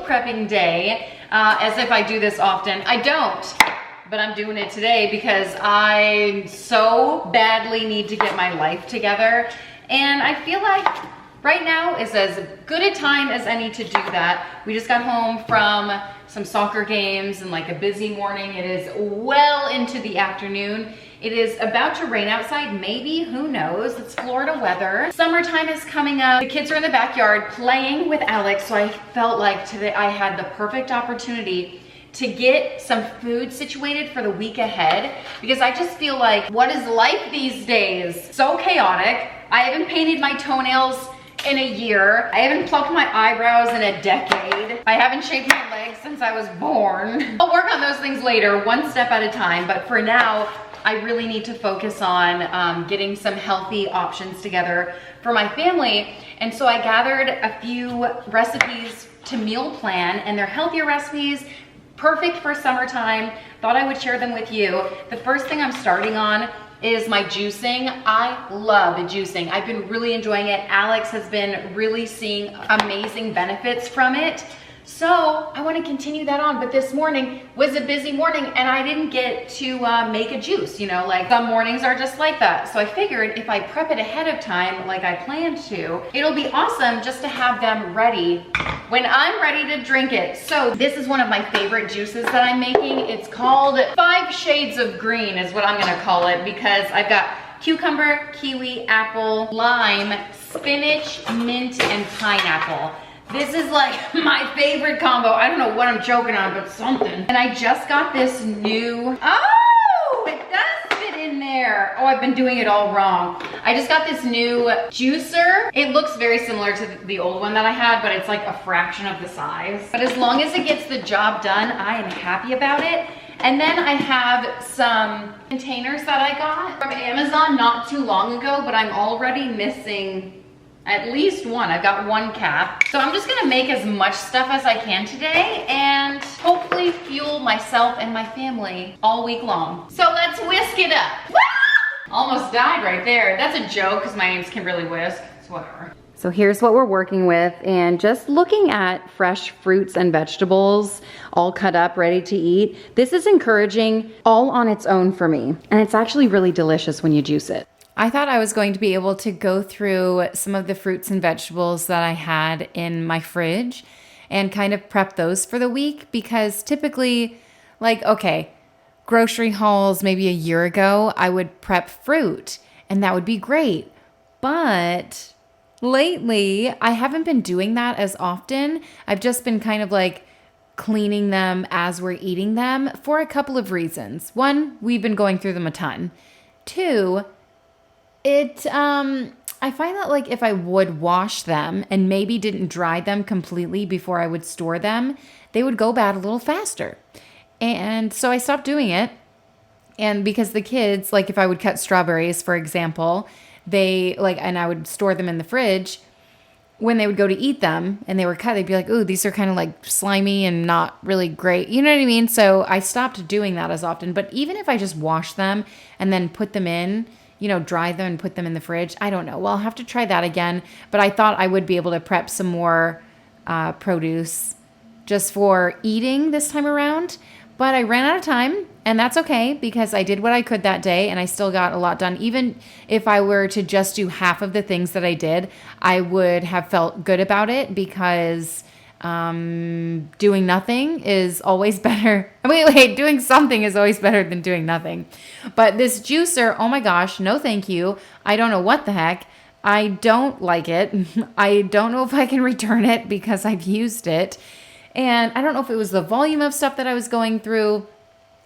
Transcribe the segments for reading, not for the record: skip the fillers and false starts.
prepping day, as if I do this often. I don't, but I'm doing it today because I so badly need to get my life together. And I feel like right now is as good a time as any to do that. We just got home from some soccer games and like a busy morning. It is well into the afternoon. It is about to rain outside, maybe, who knows? It's Florida weather. Summertime is coming up. The kids are in the backyard playing with Alex, so I felt like today I had the perfect opportunity to get some food situated for the week ahead, because I just feel like, what is life these days? So chaotic. I haven't painted my toenails in a year. I haven't plucked my eyebrows in a decade. I haven't shaved my legs since I was born. I'll work on those things later, one step at a time, but for now, I really need to focus on getting some healthy options together for my family. And so I gathered a few recipes to meal plan, and they're healthier recipes, perfect for summertime. Thought I would share them with you. The first thing I'm starting on is my juicing. I love juicing. I've been really enjoying it. Alex has been really seeing amazing benefits from it. So I want to continue that on, but this morning was a busy morning and I didn't get to make a juice, you know, like some mornings are just like that. So I figured if I prep it ahead of time, like I planned to, it'll be awesome just to have them ready when I'm ready to drink it. So this is one of my favorite juices that I'm making. It's called 5 Shades of Green is what I'm gonna call it, because I've got cucumber, kiwi, apple, lime, spinach, mint, and pineapple. This is like my favorite combo. I don't know what I'm choking on, but something. And I just got this new, oh, it does fit in there. Oh, I've been doing it all wrong. I just got this new juicer. It looks very similar to the old one that I had, but it's like a fraction of the size. But as long as it gets the job done, I am happy about it. And then I have some containers that I got from Amazon not too long ago, but I'm already missing at least one. I've got 1 cap. So I'm just gonna make as much stuff as I can today and hopefully fuel myself and my family all week long. So let's whisk it up. Woo! Almost died right there. That's a joke because my name's Kimberly Whisk. It's whatever. So here's what we're working with, and just looking at fresh fruits and vegetables all cut up, ready to eat. This is encouraging all on its own for me. And it's actually really delicious when you juice it. I thought I was going to be able to go through some of the fruits and vegetables that I had in my fridge and kind of prep those for the week, because typically, like, okay, grocery hauls maybe a year ago, I would prep fruit and that would be great. But lately, I haven't been doing that as often. I've just been kind of like cleaning them as we're eating them for a couple of reasons. 1, we've been going through them a ton. 2, I find that like if I would wash them and maybe didn't dry them completely before I would store them, they would go bad a little faster. And so I stopped doing it. And because the kids, like if I would cut strawberries, for example, and I would store them in the fridge, when they would go to eat them and they were cut, they'd be like, ooh, these are kind of like slimy and not really great. You know what I mean? So I stopped doing that as often. But even if I just wash them and then put them in, you know, dry them and put them in the fridge, I don't know. Well, I'll have to try that again. But I thought I would be able to prep some more produce just for eating this time around. But I ran out of time, and that's okay because I did what I could that day and I still got a lot done. Even if I were to just do half of the things that I did, I would have felt good about it, because doing nothing is always better. Doing something is always better than doing nothing. But this juicer, oh my gosh, no thank you. I don't know what the heck. I don't like it. I don't know if I can return it because I've used it. And I don't know if it was the volume of stuff that I was going through,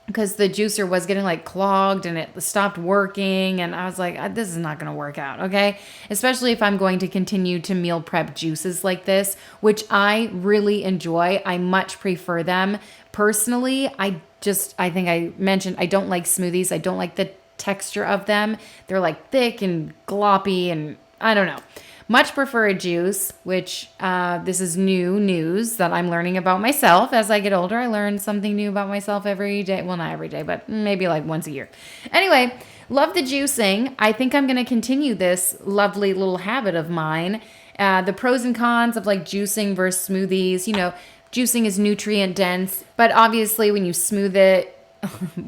because the juicer was getting like clogged and it stopped working. And I was like, this is not going to work out. Okay. Especially if I'm going to continue to meal prep juices like this, which I really enjoy. I much prefer them personally. I think I mentioned, I don't like smoothies. I don't like the texture of them. They're like thick and gloppy and I don't know. Much prefer a juice, which this is new news that I'm learning about myself. As I get older, I learn something new about myself every day. Well, not every day, but maybe like once a year. Anyway, love the juicing. I think I'm going to continue this lovely little habit of mine. The pros and cons of like juicing versus smoothies, you know, juicing is nutrient dense, but obviously when you smooth it,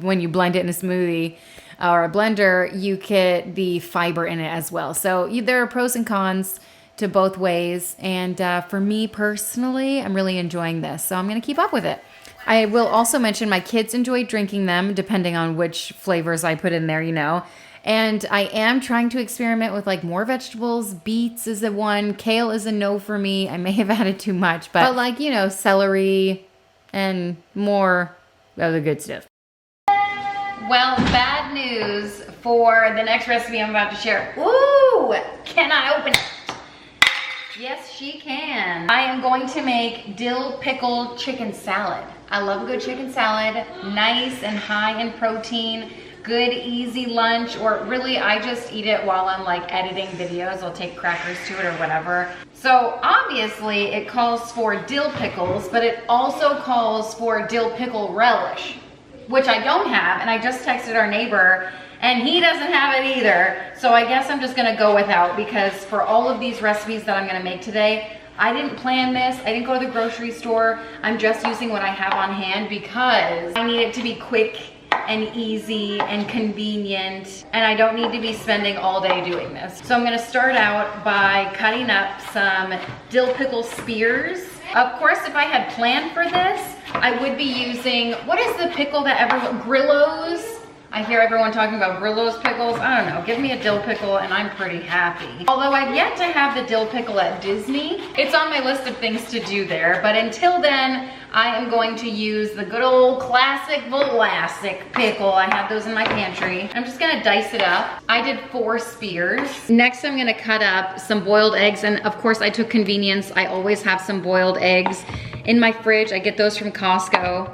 when you blend it in a smoothie or a blender, you get the fiber in it as well. So there are pros and cons to both ways. And for me personally, I'm really enjoying this. So I'm going to keep up with it. I will also mention my kids enjoy drinking them, depending on which flavors I put in there, you know. And I am trying to experiment with like more vegetables. Beets is a one. Kale is a no for me. I may have added too much, but like, you know, celery and more of the good stuff. Well, bad news for the next recipe I'm about to share. Ooh, can I open it? Yes, she can. I am going to make dill pickle chicken salad. I love a good chicken salad, nice and high in protein, good easy lunch, or really I just eat it while I'm like editing videos. I'll take crackers to it or whatever. So obviously it calls for dill pickles, but it also calls for dill pickle relish, which I don't have, and I just texted our neighbor and he doesn't have it either. So I guess I'm just gonna go without, because for all of these recipes that I'm gonna make today, I didn't plan this. I didn't go to the grocery store. I'm just using what I have on hand because I need it to be quick and easy and convenient, and I don't need to be spending all day doing this. So I'm gonna start out by cutting up some dill pickle spears. Of course, if I had planned for this, I would be using, what is the pickle that everyone, Grillo's? I hear everyone talking about Grillo's pickles. I don't know, give me a dill pickle and I'm pretty happy. Although I've yet to have the dill pickle at Disney. It's on my list of things to do there, but until then, I am going to use the good old classic Vlasic pickle. I have those in my pantry. I'm just gonna dice it up. I did 4 spears. Next, I'm gonna cut up some boiled eggs, and of course I took convenience. I always have some boiled eggs in my fridge. I get those from Costco.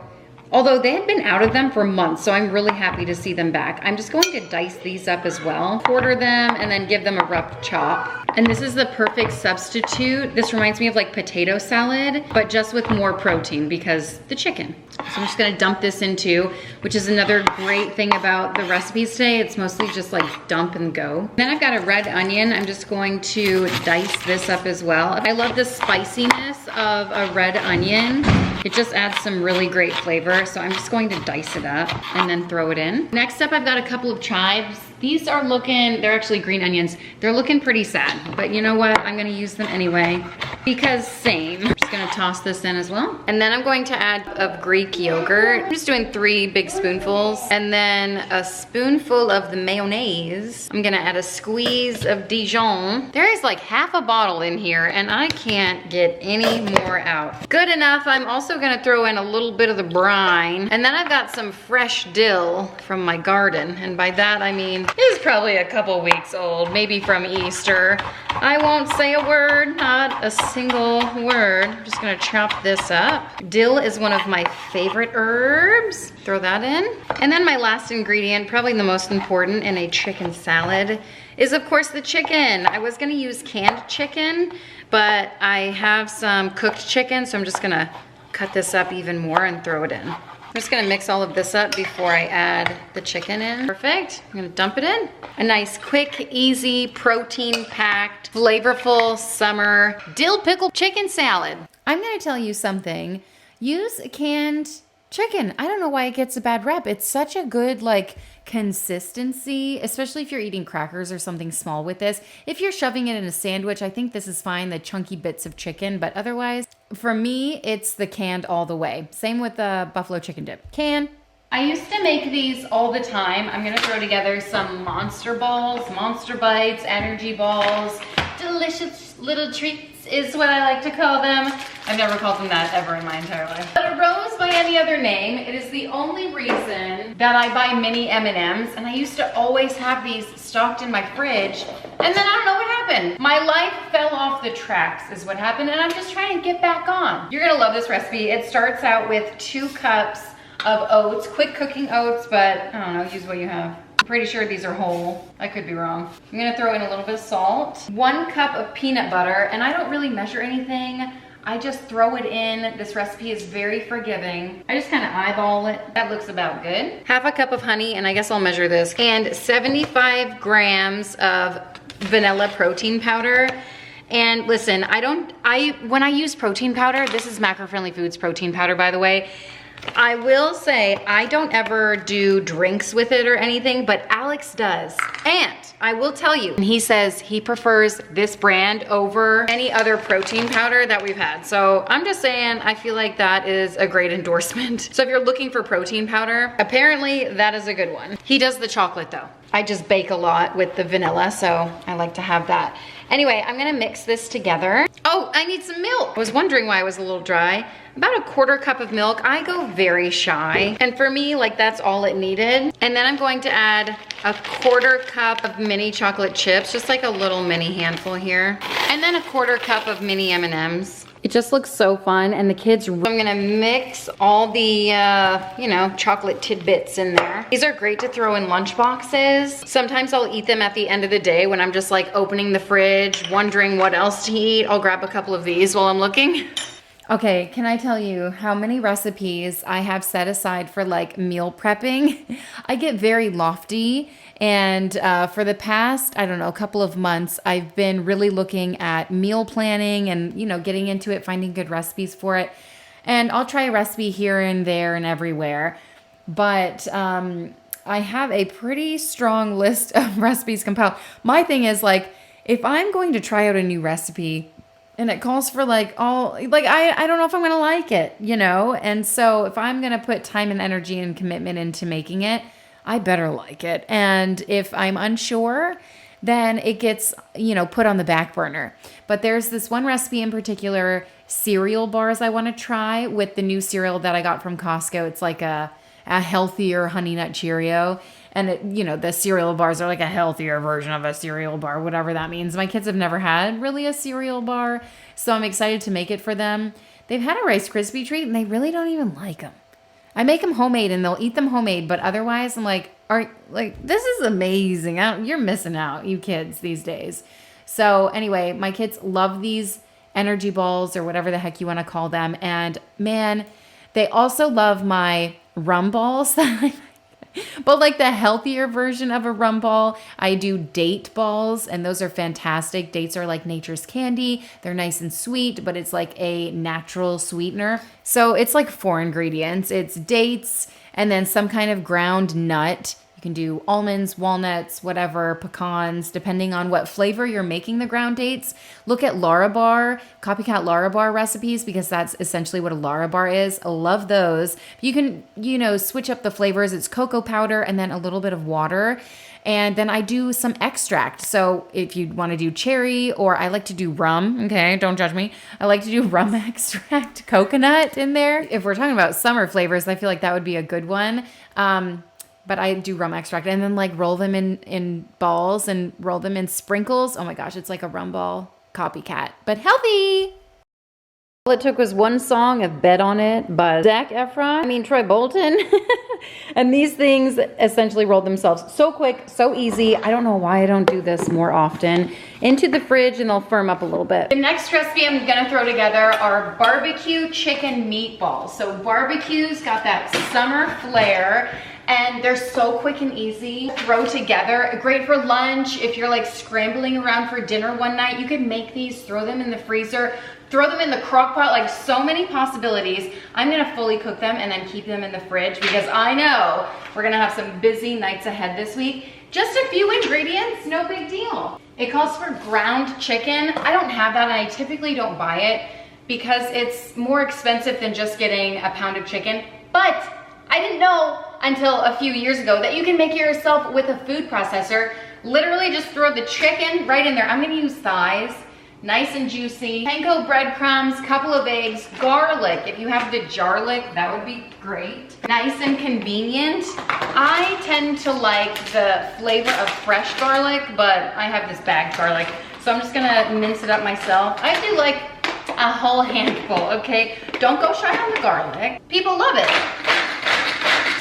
Although they had been out of them for months, so I'm really happy to see them back. I'm just going to dice these up as well, quarter them, and then give them a rough chop. And this is the perfect substitute. This reminds me of like potato salad, but just with more protein because the chicken. So I'm just gonna dump this into, which is another great thing about the recipes today. It's mostly just like dump and go. Then I've got a red onion. I'm just going to dice this up as well. I love the spiciness of a red onion. It just adds some really great flavor. So I'm just going to dice it up and then throw it in. Next up, I've got a couple of chives. These are looking, they're actually green onions. They're looking pretty sad, but you know what? I'm gonna use them anyway because same. I'm just gonna toss this in as well. And then I'm going to add of Greek yogurt. I'm just doing 3 big spoonfuls and then a spoonful of the mayonnaise. I'm gonna add a squeeze of Dijon. There is like half a bottle in here and I can't get any more out. Good enough. I'm also gonna throw in a little bit of the brine. And then I've got some fresh dill from my garden. And by that I mean, this is probably a couple weeks old, maybe from Easter. I won't say a word, not a single word. I'm just gonna chop this up. Dill is one of my favorite herbs. Throw that in. And then my last ingredient, probably the most important in a chicken salad, is of course the chicken. I was gonna use canned chicken, but I have some cooked chicken, so I'm just gonna cut this up even more and throw it in. I'm just gonna mix all of this up before I add the chicken in. Perfect, I'm gonna dump it in. A nice, quick, easy, protein-packed, flavorful summer dill pickle chicken salad. I'm gonna tell you something. Use canned chicken. I don't know why it gets a bad rep. It's such a good like consistency, especially if you're eating crackers or something small with this. If you're shoving it in a sandwich, I think this is fine, the chunky bits of chicken, but otherwise, for me, it's the canned all the way. Same with the buffalo chicken dip. Can. I used to make these all the time. I'm gonna throw together some Monster Balls, Monster Bites, Energy Balls, delicious little treats is what I like to call them. I've never called them that ever in my entire life. But it rose by any other name. It is the only reason that I buy mini M&Ms, and I used to always have these stocked in my fridge, and then I don't know what happened. My life fell off the tracks is what happened, and I'm just trying to get back on. You're gonna love this recipe. It starts out with 2 cups of oats, quick cooking oats, but I don't know, use what you have. I'm pretty sure these are whole. I could be wrong. I'm gonna throw in a little bit of salt, 1 cup of peanut butter, and I don't really measure anything. I just throw it in. This recipe is very forgiving. I just kind of eyeball it. That looks about good. 1/2 cup of honey, and I guess I'll measure this, and 75 grams of vanilla protein powder. And listen, when I use protein powder, this is Macro Friendly Foods protein powder, by the way. I will say I don't ever do drinks with it or anything, but Alex does. And I will tell you, he says he prefers this brand over any other protein powder that we've had. So I'm just saying, I feel like that is a great endorsement. So if you're looking for protein powder, apparently that is a good one. He does the chocolate though. I just bake a lot with the vanilla, so I like to have that. Anyway, I'm gonna mix this together. Oh, I need some milk. I was wondering why it was a little dry. About a 1/4 cup of milk. I go very shy. And for me, like that's all it needed. And then I'm going to add a 1/4 cup of mini chocolate chips, just like a little mini handful here. And then a 1/4 cup of mini M&Ms. It just looks so fun, and the kids, I'm gonna mix all the, you know, chocolate tidbits in there. These are great to throw in lunch boxes. Sometimes I'll eat them at the end of the day when I'm just like opening the fridge, wondering what else to eat. I'll grab a couple of these while I'm looking. Okay, can I tell you how many recipes I have set aside for like meal prepping? I get very lofty, and for the past, I don't know, a couple of months, I've been really looking at meal planning and, you know, getting into it, finding good recipes for it. And I'll try a recipe here and there and everywhere. But I have a pretty strong list of recipes compiled. My thing is like, if I'm going to try out a new recipe, and it calls for like I don't know if I'm going to like it, you know? And so if I'm going to put time and energy and commitment into making it, I better like it. And if I'm unsure, then it gets, you know, put on the back burner. But there's this one recipe in particular, cereal bars I want to try with the new cereal that I got from Costco. It's like a healthier Honey Nut Cheerio. And it, you know, the cereal bars are like a healthier version of a cereal bar, whatever that means. My kids have never had really a cereal bar, so I'm excited to make it for them. They've had a Rice Krispie treat and they really don't even like them. I make them homemade and they'll eat them homemade, but otherwise I'm like, this is amazing. You're missing out, you kids these days. So anyway, my kids love these energy balls or whatever the heck you want to call them. And man, they also love my rum balls that I but like the healthier version of a rum ball. I do date balls, and those are fantastic. Dates are like nature's candy. They're nice and sweet, but it's like a natural sweetener. So it's like 4 ingredients. It's dates and then some kind of ground nut. You can do almonds, walnuts, whatever, pecans, depending on what flavor you're making the ground dates. Look at Larabar, copycat Larabar recipes, because that's essentially what a Larabar is. I love those. You can, you know, switch up the flavors. It's cocoa powder and then a little bit of water. And then I do some extract. So if you want to do cherry, or I like to do rum, okay, don't judge me. I like to do rum extract, coconut in there. If we're talking about summer flavors, I feel like that would be a good one. But I do rum extract and then like roll them in balls and roll them in sprinkles. Oh my gosh, it's like a rum ball copycat, but healthy. All it took was one song of Bet on It by Troy Bolton. And these things essentially rolled themselves so quick, so easy. I don't know why I don't do this more often. Into the fridge and they'll firm up a little bit. The next recipe I'm gonna throw together are barbecue chicken meatballs. So barbecue's got that summer flair, and they're so quick and easy. Throw together, great for lunch. If you're like scrambling around for dinner one night, you could make these, throw them in the freezer, throw them in the crock pot, like so many possibilities. I'm gonna fully cook them and then keep them in the fridge because I know we're gonna have some busy nights ahead this week. Just a few ingredients, no big deal. It calls for ground chicken. I don't have that and I typically don't buy it because it's more expensive than just getting a pound of chicken. But I didn't know until a few years ago that you can make it yourself with a food processor. Literally just throw the chicken right in there. I'm gonna use thighs, nice and juicy. Panko breadcrumbs, couple of eggs, garlic. If you have the jarlic, that would be great. Nice and convenient. I tend to like the flavor of fresh garlic, but I have this bagged garlic, so I'm just gonna mince it up myself. I do like a whole handful, okay? Don't go shy on the garlic. People love it.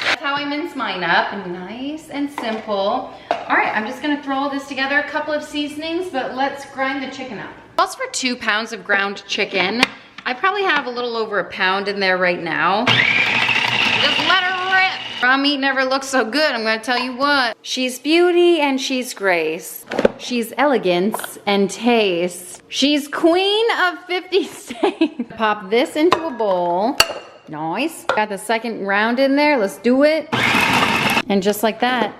That's how I mince mine up, nice and simple. All right, I'm just gonna throw all this together, a couple of seasonings, but let's grind the chicken up. Calls for 2 pounds of ground chicken. I probably have a little over a pound in there right now. Just let her rip. Raw meat never looks so good, I'm gonna tell you what. She's beauty and she's grace. She's elegance and taste. She's queen of 50 states. Pop this into a bowl. Nice. Got the second round in there, let's do it. And just like that,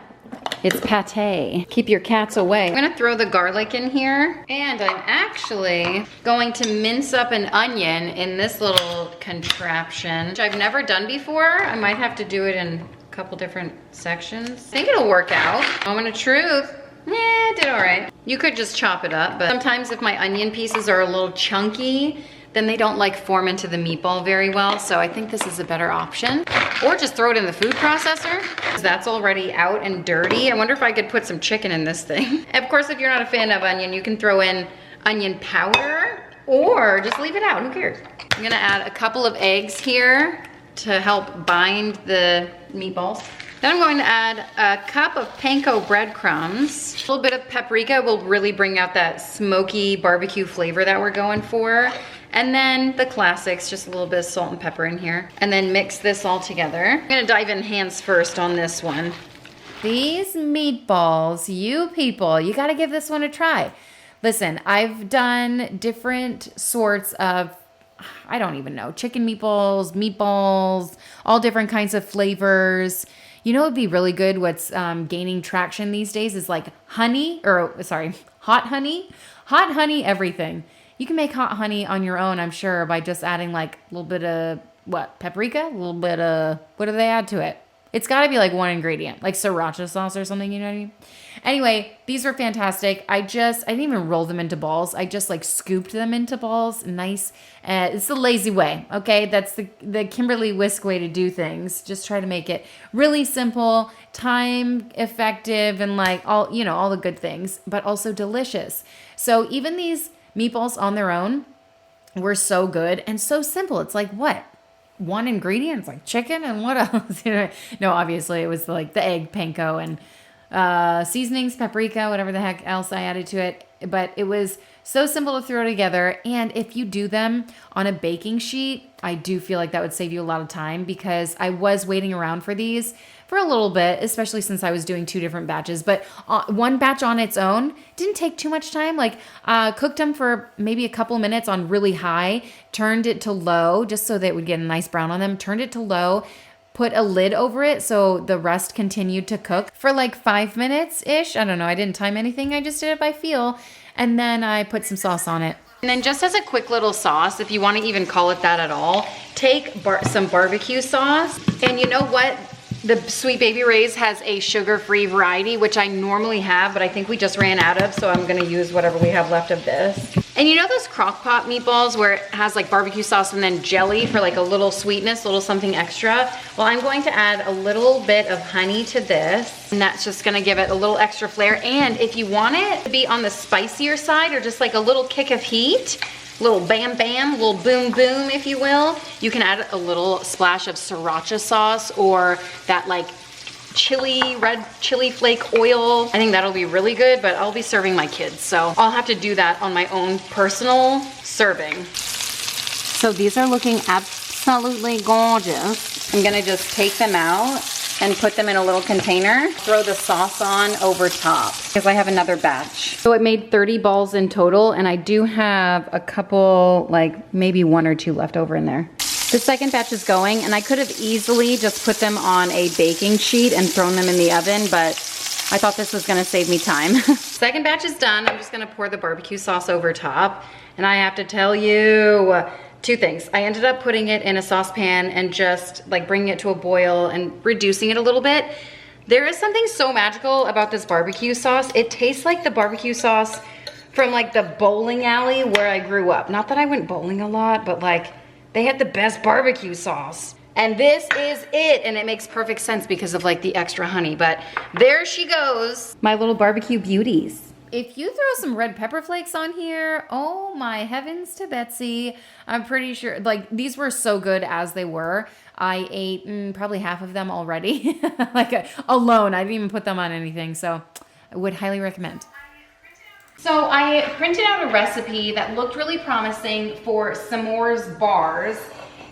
it's pate. Keep your cats away. I'm gonna throw the garlic in here, and I'm actually going to mince up an onion in this little contraption, which I've never done before. I might have to do it in a couple different sections. I think it'll work out. Moment of truth. Yeah, it did all right. You could just chop it up, but sometimes if my onion pieces are a little chunky, then they don't like form into the meatball very well. So I think this is a better option. Or just throw it in the food processor, because that's already out and dirty. I wonder if I could put some chicken in this thing. Of course, if you're not a fan of onion, you can throw in onion powder or just leave it out, who cares? I'm gonna add a couple of eggs here to help bind the meatballs. Then I'm going to add a cup of panko breadcrumbs. A little bit of paprika will really bring out that smoky barbecue flavor that we're going for. And then the classics, just a little bit of salt and pepper in here. And then mix this all together. I'm gonna dive in hands first on this one. These meatballs, you people, you gotta give this one a try. Listen, I've done different sorts of, I don't even know, chicken meatballs, all different kinds of flavors. You know, it'd be really good. What's gaining traction these days is like hot honey, everything. You can make hot honey on your own, I'm sure, by just adding like a little bit of, paprika? A little bit of, what do they add to it? It's gotta be like one ingredient, like sriracha sauce or something, you know what I mean? Anyway, these were fantastic. I didn't even roll them into balls. I just like scooped them into balls. Nice. It's the lazy way, okay? That's the Kimberly Whisk way to do things. Just try to make it really simple, time effective, and like all the good things, but also delicious. So even these meatballs on their own were so good and so simple. It's like, what? One ingredient? It's like chicken and what else? No, obviously it was like the egg, panko, and seasonings, paprika, whatever the heck else I added to it. But it was so simple to throw together. And if you do them on a baking sheet, I do feel like that would save you a lot of time, because I was waiting around for these for a little bit, especially since I was doing 2 different batches. But one batch on its own didn't take too much time. Like cooked them for maybe a couple minutes on really high, turned it to low just so that it would get a nice brown on them, turned it to low, put a lid over it so the rest continued to cook for like 5 minutes-ish. I don't know, I didn't time anything, I just did it by feel. And then I put some sauce on it. And then just as a quick little sauce, if you want to even call it that at all, take some barbecue sauce. And you know what? The Sweet Baby Ray's has a sugar-free variety, which I normally have, but I think we just ran out of, so I'm gonna use whatever we have left of this. And you know those crock pot meatballs where it has like barbecue sauce and then jelly for like a little sweetness, a little something extra? Well, I'm going to add a little bit of honey to this, and that's just gonna give it a little extra flair. And if you want it to be on the spicier side or just like a little kick of heat, little bam bam, little boom boom, if you will, you can add a little splash of sriracha sauce or that like red chili flake oil. I think that'll be really good, but I'll be serving my kids, so I'll have to do that on my own personal serving. So these are looking absolutely gorgeous. I'm gonna just take them out and put them in a little container. Throw the sauce on over top because I have another batch. So it made 30 balls in total, and I do have a couple, like maybe 1 or 2 left over in there. The second batch is going, and I could have easily just put them on a baking sheet and thrown them in the oven, but I thought this was gonna save me time. Second batch is done. I'm just gonna pour the barbecue sauce over top, and I have to tell you, 2 things. I ended up putting it in a saucepan and just like bringing it to a boil and reducing it a little bit. There is something so magical about this barbecue sauce. It tastes like the barbecue sauce from like the bowling alley where I grew up. Not that I went bowling a lot, but like they had the best barbecue sauce. And this is it, and it makes perfect sense because of like the extra honey. But there she goes, my little barbecue beauties. If you throw some red pepper flakes on here, oh my heavens to Betsy. I'm pretty sure, like these were so good as they were. I ate probably half of them already, like alone. I didn't even put them on anything, so I would highly recommend. So I printed out a recipe that looked really promising for Smores Bars.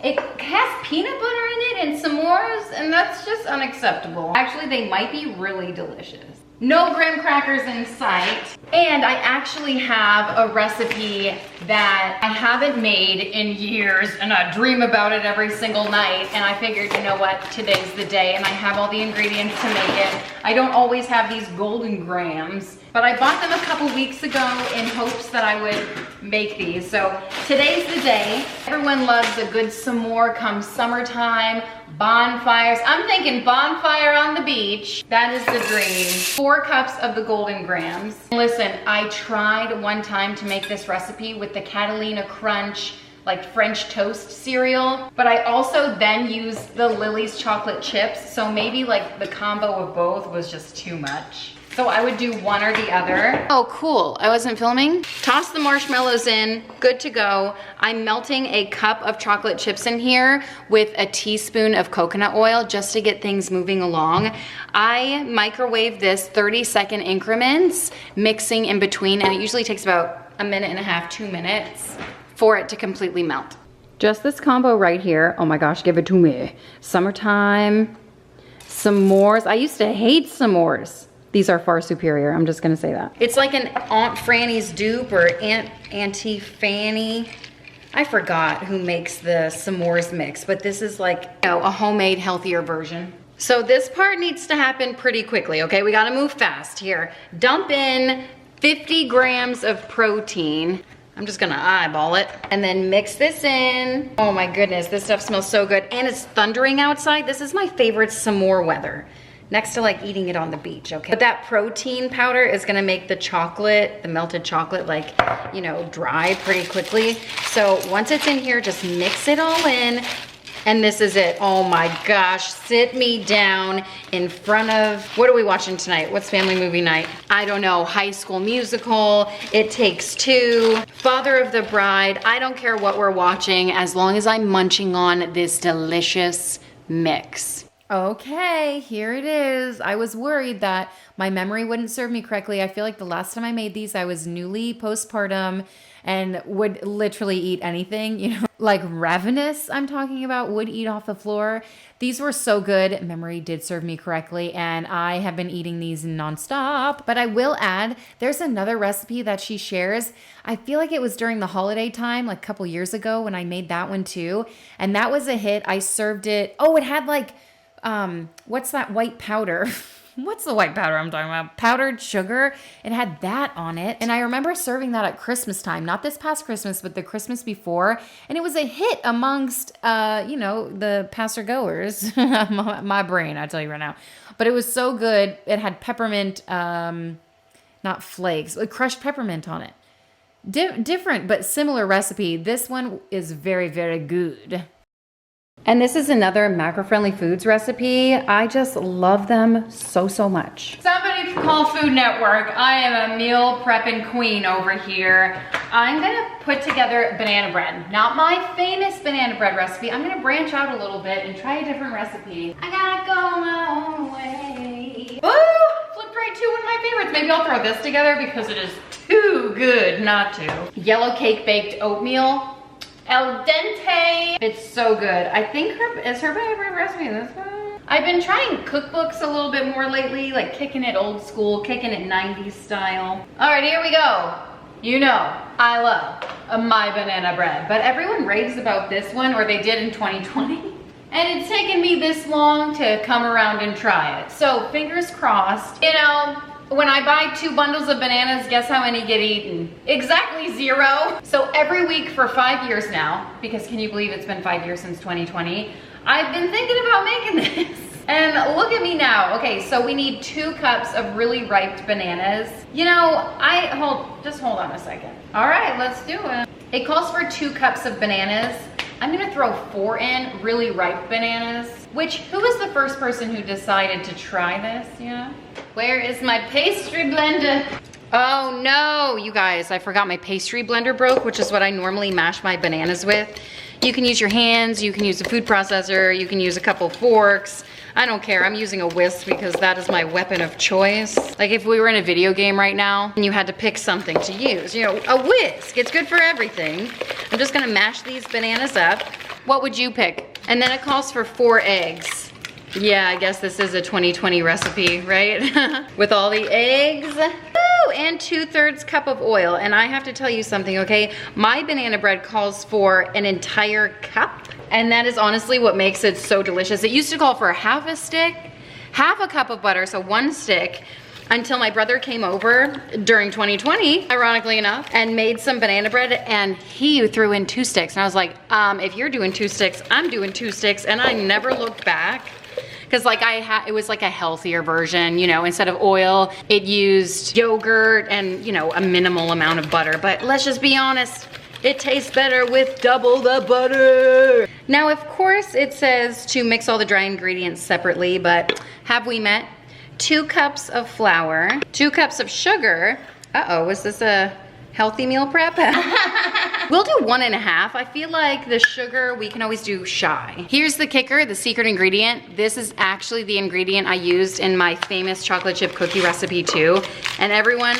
It has peanut butter in it in s'mores, and that's just unacceptable. Actually, they might be really delicious. No graham crackers in sight. And I actually have a recipe that I haven't made in years, and I dream about it every single night. And I figured, you know what, today's the day, and I have all the ingredients to make it. I don't always have these golden grams, but I bought them a couple weeks ago in hopes that I would make these. So today's the day. Everyone loves a good s'more come summertime, bonfires. I'm thinking bonfire on the beach. That is the dream. 4 cups of the golden grams. Listen, I tried one time to make this recipe with the Catalina Crunch, like French toast cereal, but I also then used the Lily's chocolate chips. So maybe like the combo of both was just too much. So I would do one or the other. Oh, cool, I wasn't filming. Toss the marshmallows in, good to go. I'm melting a cup of chocolate chips in here with a teaspoon of coconut oil just to get things moving along. I microwave this 30-second increments, mixing in between, and it usually takes about 1.5 minutes, 2 minutes for it to completely melt. Just this combo right here. Oh my gosh, give it to me. Summertime, s'mores. I used to hate s'mores. These are far superior, I'm just gonna say that. It's like an Aunt Franny's dupe or Auntie Fanny. I forgot who makes the s'mores mix, but this is like, you know, a homemade, healthier version. So this part needs to happen pretty quickly, okay? We gotta move fast here. Dump in 50 grams of protein. I'm just gonna eyeball it and then mix this in. Oh my goodness, this stuff smells so good. And it's thundering outside. This is my favorite s'more weather. Next to like eating it on the beach, okay? But that protein powder is gonna make the chocolate, the melted chocolate, like, you know, dry pretty quickly. So once it's in here, just mix it all in. And this is it. Oh my gosh, sit me down in front of, what are we watching tonight? What's family movie night? I don't know, High School Musical, It Takes Two, Father of the Bride. I don't care what we're watching as long as I'm munching on this delicious mix. Okay, here it is. I was worried that my memory wouldn't serve me correctly. I feel like the last time I made these, I was newly postpartum and would literally eat anything, you know, like ravenous, I'm talking about, would eat off the floor. These were so good. Memory did serve me correctly, and I have been eating these nonstop. But I will add, there's another recipe that she shares. I feel like it was during the holiday time, like a couple years ago when I made that one too. And that was a hit. I served it. Oh, it had like, what's that white powder? What's the white powder I'm talking about? Powdered sugar. It had that on it. And I remember serving that at Christmas time, not this past Christmas, but the Christmas before. And it was a hit amongst, you know, the pastor goers. My brain, I tell you right now. But it was so good. It had peppermint, not flakes, like crushed peppermint on it. Different, but similar recipe. This one is very, very good. And this is another macro-friendly foods recipe. I just love them so, so much. Somebody call Food Network. I am a meal prepping queen over here. I'm gonna put together banana bread. Not my famous banana bread recipe. I'm gonna branch out a little bit and try a different recipe. I gotta go my own way. Ooh, flipped right to one of my favorites. Maybe I'll throw this together because it is too good not to. Yellow cake baked oatmeal. Al dente. It's so good. I think is her favorite recipe this one. I've been trying cookbooks a little bit more lately, like kicking it old school, kicking it 90s style. All right, here we go. You know, I love my banana bread, but everyone raves about this one, or they did in 2020. And it's taken me this long to come around and try it. So fingers crossed. You know, when I buy 2 bundles of bananas, guess how many get eaten? Exactly 0. So every week for 5 years now, because can you believe it's been 5 years since 2020, I've been thinking about making this. And look at me now. Okay, so we need 2 cups of really ripe bananas. You know, just hold on a second. All right, let's do it. It calls for 2 cups of bananas. I'm gonna throw 4 in, really ripe bananas. Who was the first person who decided to try this, you know? Where is my pastry blender? Oh no, you guys, I forgot my pastry blender broke, which is what I normally mash my bananas with. You can use your hands, you can use a food processor, you can use a couple forks. I don't care, I'm using a whisk because that is my weapon of choice. Like if we were in a video game right now and you had to pick something to use, you know, a whisk, it's good for everything. I'm just gonna mash these bananas up. What would you pick? And then it calls for 4 eggs. Yeah, I guess this is a 2020 recipe, right? With all the eggs. Ooh, and 2/3 cup of oil. And I have to tell you something, okay? My banana bread calls for an entire cup. And that is honestly what makes it so delicious. It used to call for half a stick, half a cup of butter, so 1 stick, until my brother came over during 2020, ironically enough, and made some banana bread, and he threw in 2 sticks. And I was like, if you're doing 2 sticks, I'm doing 2 sticks, and I never looked back. Cause like it was like a healthier version, you know, instead of oil, it used yogurt and, you know, a minimal amount of butter. But let's just be honest, it tastes better with double the butter. Now, of course, it says to mix all the dry ingredients separately, but have we met? 2 cups of flour, 2 cups of sugar. Uh-oh, was this a healthy meal prep? We'll do 1.5. I feel like the sugar, we can always do shy. Here's the kicker, the secret ingredient. This is actually the ingredient I used in my famous chocolate chip cookie recipe too, and everyone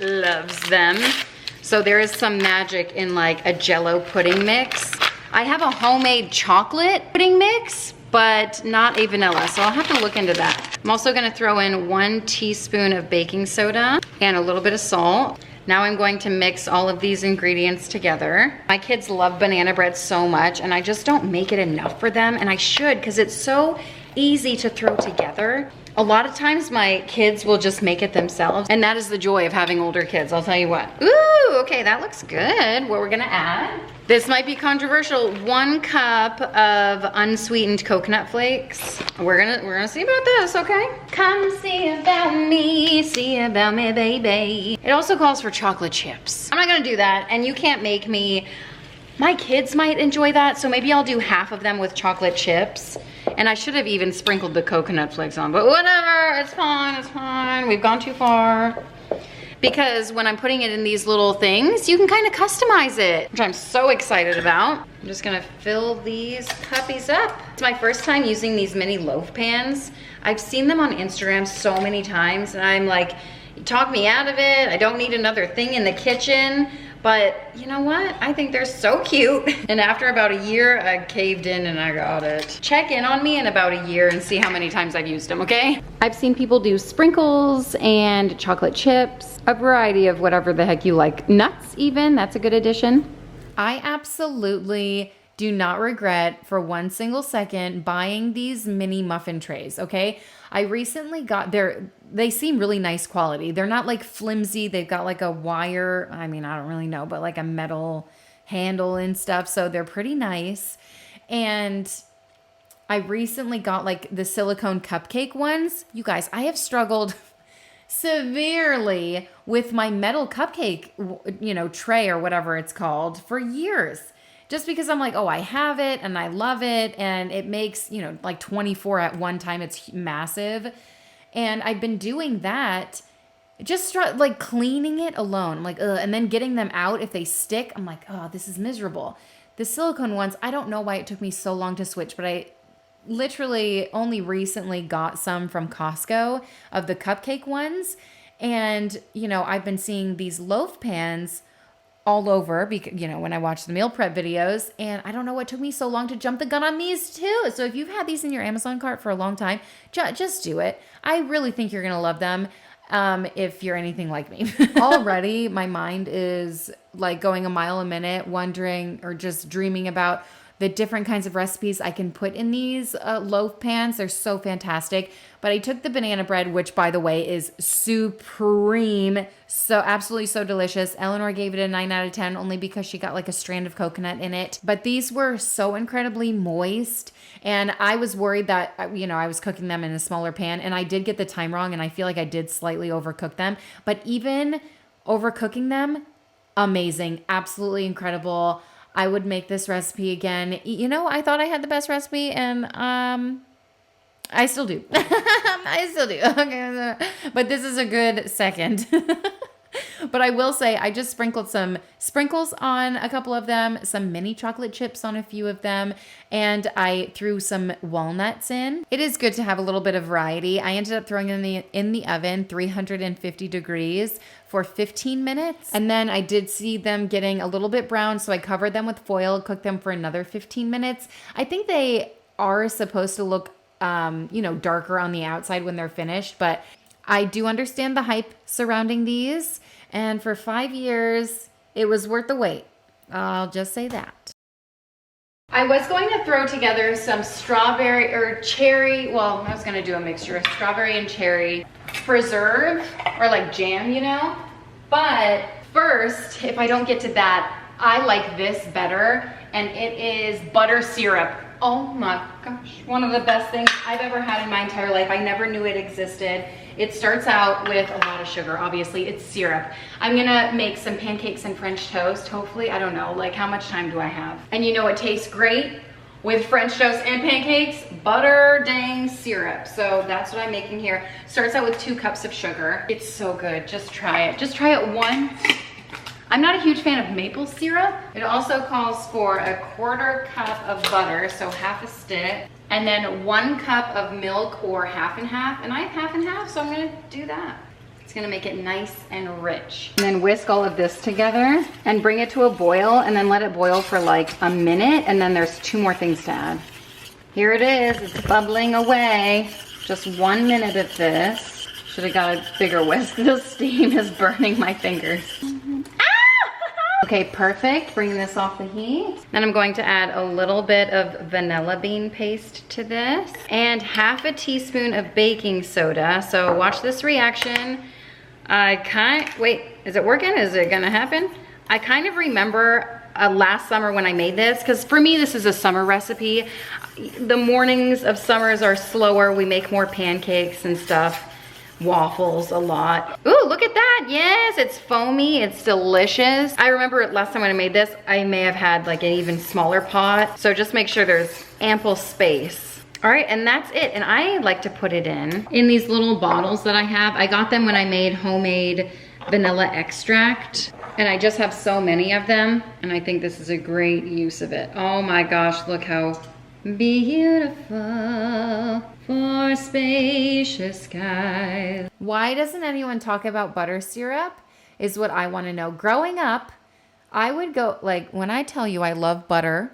loves them. So there is some magic in like a Jell-O pudding mix. I have a homemade chocolate pudding mix, but not a vanilla, so I'll have to look into that. I'm also gonna throw in 1 teaspoon of baking soda and a little bit of salt. Now I'm going to mix all of these ingredients together. My kids love banana bread so much, and I just don't make it enough for them, and I should, because it's so easy to throw together. A lot of times my kids will just make it themselves, and that is the joy of having older kids, I'll tell you what. Ooh, okay, that looks good. What we're gonna add? This might be controversial. 1 cup of unsweetened coconut flakes. We're gonna see about this, okay? Come see about me, baby. It also calls for chocolate chips. I'm not gonna do that, and you can't make me. My kids might enjoy that, so maybe I'll do half of them with chocolate chips. And I should have even sprinkled the coconut flakes on, but whatever, it's fine, it's fine. We've gone too far. Because when I'm putting it in these little things, you can kind of customize it, which I'm so excited about. I'm just gonna fill these puppies up. It's my first time using these mini loaf pans. I've seen them on Instagram so many times, and I'm like, talk me out of it. I don't need another thing in the kitchen. But you know what? I think they're so cute. And after about a year, I caved in and I got it. Check in on me in about a year and see how many times I've used them, okay? I've seen people do sprinkles and chocolate chips, a variety of whatever the heck you like. Nuts even, that's a good addition. I absolutely do not regret for 1 single second buying these mini muffin trays, okay? I recently got they seem really nice quality. They're not like flimsy. They've got like a wire, I mean, I don't really know, but like a metal handle and stuff. So they're pretty nice. And I recently got like the silicone cupcake ones. You guys, I have struggled severely with my metal cupcake, you know, tray or whatever it's called for years. Just because I'm like, oh, I have it and I love it. And it makes, you know, like 24 at one time. It's massive. And I've been doing that, just like cleaning it alone. I'm like, ugh. And then getting them out. If they stick, I'm like, oh, this is miserable. The silicone ones, I don't know why it took me so long to switch, but I literally only recently got some from Costco of the cupcake ones. And, you know, I've been seeing these loaf pans all over, because, you know, when I watch the meal prep videos, and I don't know what took me so long to jump the gun on these too. So if you've had these in your Amazon cart for a long time, just do it. I really think you're going to love them. If you're anything like me. Already, my mind is like going a mile a minute, wondering or just dreaming about the different kinds of recipes I can put in these loaf pans. They're so fantastic. But I took the banana bread, which by the way is supreme. So absolutely so delicious. Eleanor gave it a 9 out of 10 only because she got like a strand of coconut in it. But these were so incredibly moist. And I was worried that, you know, I was cooking them in a smaller pan. And I did get the time wrong. And I feel like I did slightly overcook them. But even overcooking them, amazing. Absolutely incredible. I would make this recipe again. You know, I thought I had the best recipe, and I still do. I still do. Okay, but this is a good second. But I will say I just sprinkled some sprinkles on a couple of them, some mini chocolate chips on a few of them, and I threw some walnuts in. It is good to have a little bit of variety. I ended up throwing them in the oven, 350 degrees for 15 minutes. And then I did see them getting a little bit brown, so I covered them with foil, cooked them for another 15 minutes. I think they are supposed to look darker on the outside when they're finished, but I do understand the hype surrounding these, and for 5 years, it was worth the wait. I'll just say that. I was going to throw together some strawberry or cherry, well, I was going to do a mixture of strawberry and cherry preserve or like jam, but first, if I don't get to that, I like this better, and it is butter syrup. Oh my gosh, one of the best things I've ever had in my entire life. I never knew it existed. It starts out with a lot of sugar, obviously. It's syrup. I'm gonna make some pancakes and French toast, hopefully. I don't know, like how much time do I have? And you know what tastes great with French toast and pancakes? Butter dang syrup. So that's what I'm making here. Starts out with 2 cups of sugar. It's so good, just try it. Just try it once. I'm not a huge fan of maple syrup. It also calls for a 1/4 cup of butter, so half a stick, and then 1 cup of milk or half and half. And I have half and half, so I'm gonna do that. It's gonna make it nice and rich. And then whisk all of this together and bring it to a boil, and then let it boil for like a minute, and then there's 2 more things to add. Here it is, it's bubbling away. Just 1 minute of this. Should have got a bigger whisk. The steam is burning my fingers. Okay, perfect. Bring this off the heat. Then I'm going to add a little bit of vanilla bean paste to this and half a teaspoon of baking soda. So watch this reaction. Wait, is it working? Is it gonna happen? I kind of remember last summer when I made this, because for me, this is a summer recipe. The mornings of summers are slower. We make more pancakes and stuff. Waffles a lot. Ooh, look at that. Yes, it's foamy. It's delicious. I remember last time when I made this, I may have had like an even smaller pot. So just make sure there's ample space. All right, and that's it. And I like to put it in these little bottles that I have. I got them when I made homemade vanilla extract. And I just have so many of them. And I think this is a great use of it. Oh my gosh, look how beautiful for spacious skies. Why doesn't anyone talk about butter syrup is what I want to know. Growing up, I would go, like, when I tell you I love butter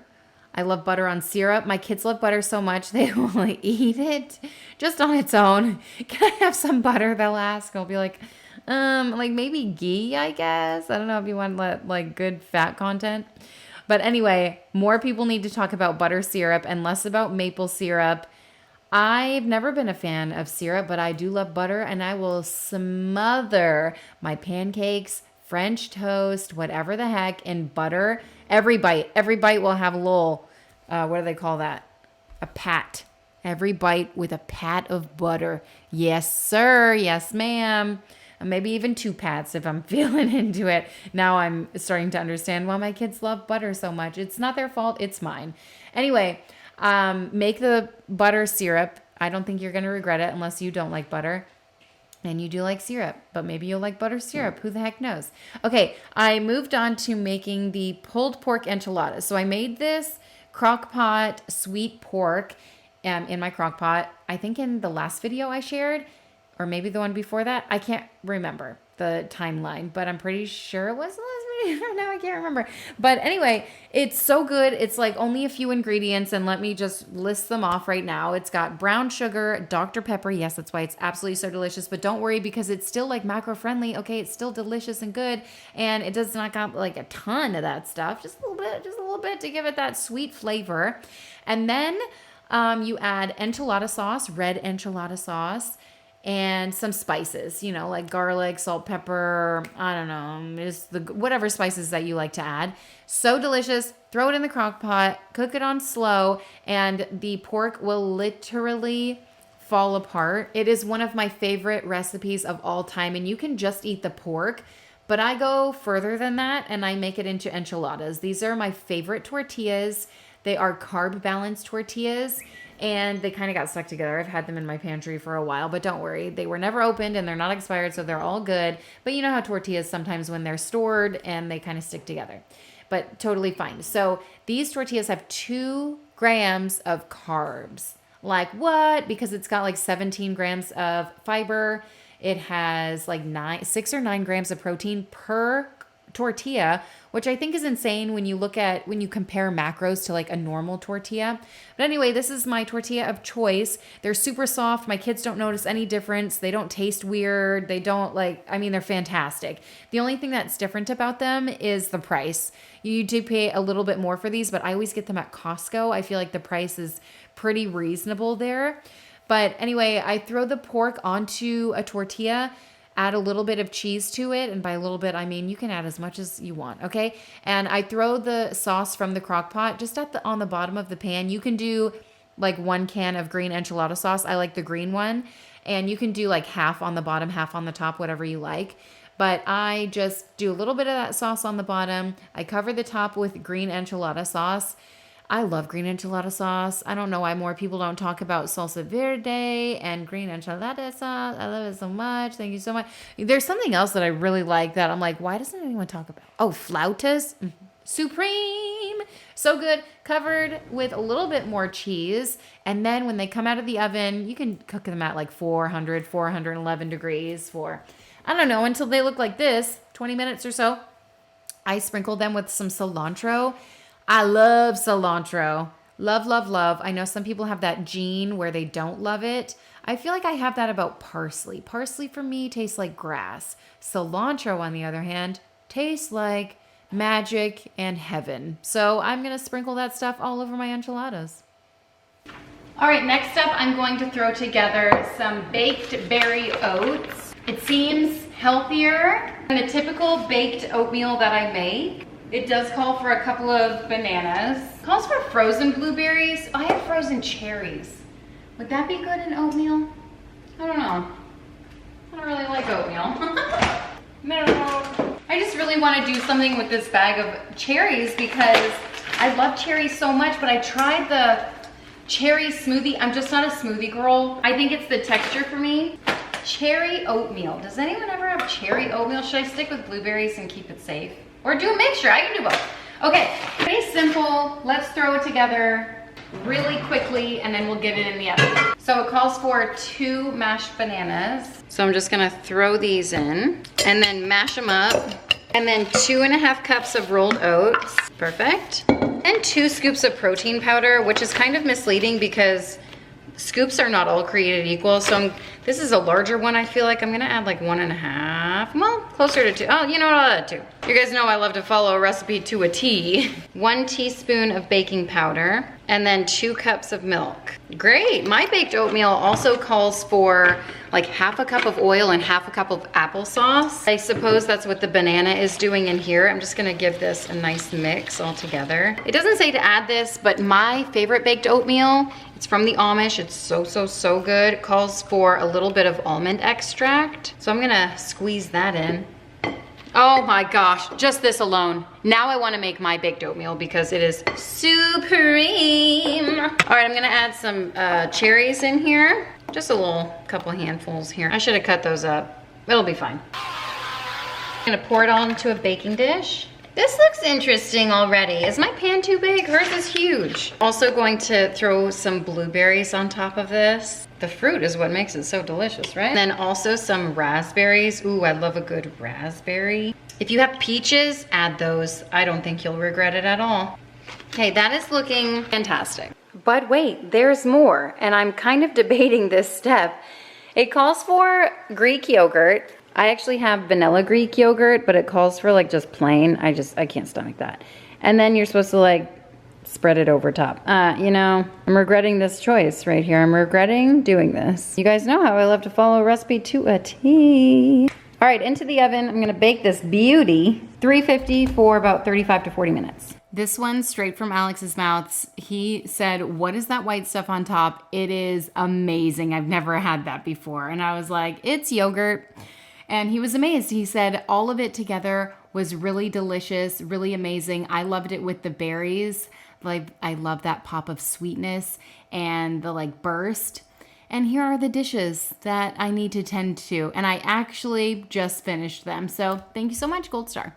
on syrup. My kids love butter so much they will eat it just on its own. Can I have some butter? They'll ask. I'll be like maybe ghee, I guess. I don't know if you want like good fat content. But anyway, more people need to talk about butter syrup and less about maple syrup. I've never been a fan of syrup, but I do love butter, and I will smother my pancakes, French toast, whatever the heck, in butter. Every bite will have a little, what do they call that? A pat. Every bite with a pat of butter. Yes, sir. Yes, ma'am. Maybe even 2 pats if I'm feeling into it. Now I'm starting to understand why my kids love butter so much. It's not their fault. It's mine. Anyway, make the butter syrup. I don't think you're going to regret it unless you don't like butter. And you do like syrup, but maybe you'll like butter syrup. Who the heck knows? Okay, I moved on to making the pulled pork enchiladas. So I made this crock pot sweet pork in my crock pot. I think in the last video I shared, or maybe the one before that. I can't remember the timeline, but I'm pretty sure it was the last video. Now I can't remember. But anyway, it's so good. It's like only a few ingredients, and let me just list them off right now. It's got brown sugar, Dr. Pepper. Yes, that's why it's absolutely so delicious. But don't worry, because it's still like macro friendly. Okay, it's still delicious and good, and it does not got like a ton of that stuff. Just a little bit to give it that sweet flavor. And then you add enchilada sauce, red enchilada sauce, and some spices, like garlic, salt, pepper, I don't know, just whatever spices that you like to add. So delicious. Throw it in the crock pot, cook it on slow, and the pork will literally fall apart. It is one of my favorite recipes of all time, and you can just eat the pork, but I go further than that, and I make it into enchiladas. These are my favorite tortillas. They are carb balanced tortillas. and they kind of got stuck together. I've had them in my pantry for a while, but don't worry. They were never opened and they're not expired, so they're all good. But you know how tortillas sometimes when they're stored and they kind of stick together. But totally fine. So these tortillas have 2 grams of carbs. Like what? Because it's got like 17 grams of fiber. It has like 6 or 9 grams of protein per tortilla, which I think is insane when you compare macros to like a normal tortilla. But anyway, this is my tortilla of choice. They're super soft. My kids don't notice any difference. They don't taste weird. They don't they're fantastic. The only thing that's different about them is the price. You do pay a little bit more for these, but I always get them at Costco. I feel like the price is pretty reasonable there. But anyway, I throw the pork onto a tortilla, add a little bit of cheese to it. And by a little bit, I mean, you can add as much as you want. Okay. And I throw the sauce from the crock pot just on the bottom of the pan. You can do like 1 can of green enchilada sauce. I like the green one. And you can do like half on the bottom, half on the top, whatever you like. But I just do a little bit of that sauce on the bottom. I cover the top with green enchilada sauce. I love green enchilada sauce. I don't know why more people don't talk about salsa verde and green enchilada sauce. I love it so much. Thank you so much. There's something else that I really like that I'm like, why doesn't anyone talk about? Oh, flautas. Supreme. So good. Covered with a little bit more cheese. And then when they come out of the oven, you can cook them at like 411 degrees for, I don't know, until they look like this, 20 minutes or so. I sprinkle them with some cilantro. I love cilantro. Love, love, love. I know some people have that gene where they don't love it. I feel like I have that about parsley. Parsley for me tastes like grass. Cilantro, on the other hand, tastes like magic and heaven. So I'm going to sprinkle that stuff all over my enchiladas. All right, next up, I'm going to throw together some baked berry oats. It seems healthier than the typical baked oatmeal that I make. It does call for a couple of bananas. It calls for frozen blueberries. I have frozen cherries. Would that be good in oatmeal? I don't know. I don't really like oatmeal. No. I just really want to do something with this bag of cherries because I love cherries so much, but I tried the cherry smoothie. I'm just not a smoothie girl. I think it's the texture for me. Cherry oatmeal. Does anyone ever have cherry oatmeal? Should I stick with blueberries and keep it safe? Or do a mixture, I can do both. Okay, pretty simple. Let's throw it together really quickly and then we'll get it in the oven. So it calls for 2 mashed bananas. So I'm just gonna throw these in and then mash them up. And then 2.5 cups of rolled oats, perfect. And 2 scoops of protein powder, which is kind of misleading because scoops are not all created equal. So this is a larger one. I feel like I'm gonna add like 1.5, well, closer to 2. Oh, you know what, I'll add 2. You guys know I love to follow a recipe to a T. 1 teaspoon of baking powder, and then 2 cups of milk. Great, my baked oatmeal also calls for like 1/2 cup of oil and 1/2 cup of applesauce. I suppose that's what the banana is doing in here. I'm just gonna give this a nice mix all together. It doesn't say to add this, but my favorite baked oatmeal, it's from the Amish. It's so good. It calls for a little bit of almond extract. So I'm gonna squeeze that in. Oh my gosh, just this alone. Now I wanna make my baked oatmeal because it is supreme. All right, I'm gonna add some cherries in here. Just a little couple handfuls here. I should have cut those up. It'll be fine. I'm gonna pour it all into a baking dish. This looks interesting already. Is my pan too big? Hers is huge. Also going to throw some blueberries on top of this. The fruit is what makes it so delicious, right? And then also some raspberries. Ooh, I love a good raspberry. If you have peaches, add those. I don't think you'll regret it at all. Okay, that is looking fantastic. But wait, there's more, and I'm kind of debating this step. It calls for Greek yogurt. I actually have vanilla Greek yogurt, but it calls for like just plain. I can't stomach that. And then you're supposed to like spread it over top. You know, I'm regretting this choice right here. I'm regretting doing this. You guys know how I love to follow a recipe to a T. All right, into the oven. I'm gonna bake this beauty, 350 for about 35 to 40 minutes. This one straight from Alex's mouth. He said, what is that white stuff on top? It is amazing. I've never had that before. And I was like, it's yogurt. And he was amazed. He said all of it together was really delicious, really amazing. I loved it with the berries. Like, I love that pop of sweetness and the like burst. And here are the dishes that I need to tend to. And I actually just finished them. So thank you so much, Gold Star.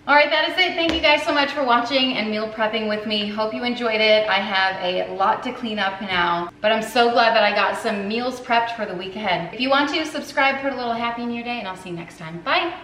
All right, that is it. Thank you guys so much for watching and meal prepping with me. Hope you enjoyed it. I have a lot to clean up now, but I'm so glad that I got some meals prepped for the week ahead. If you want to, subscribe, put a little happy in your day, and I'll see you next time. Bye.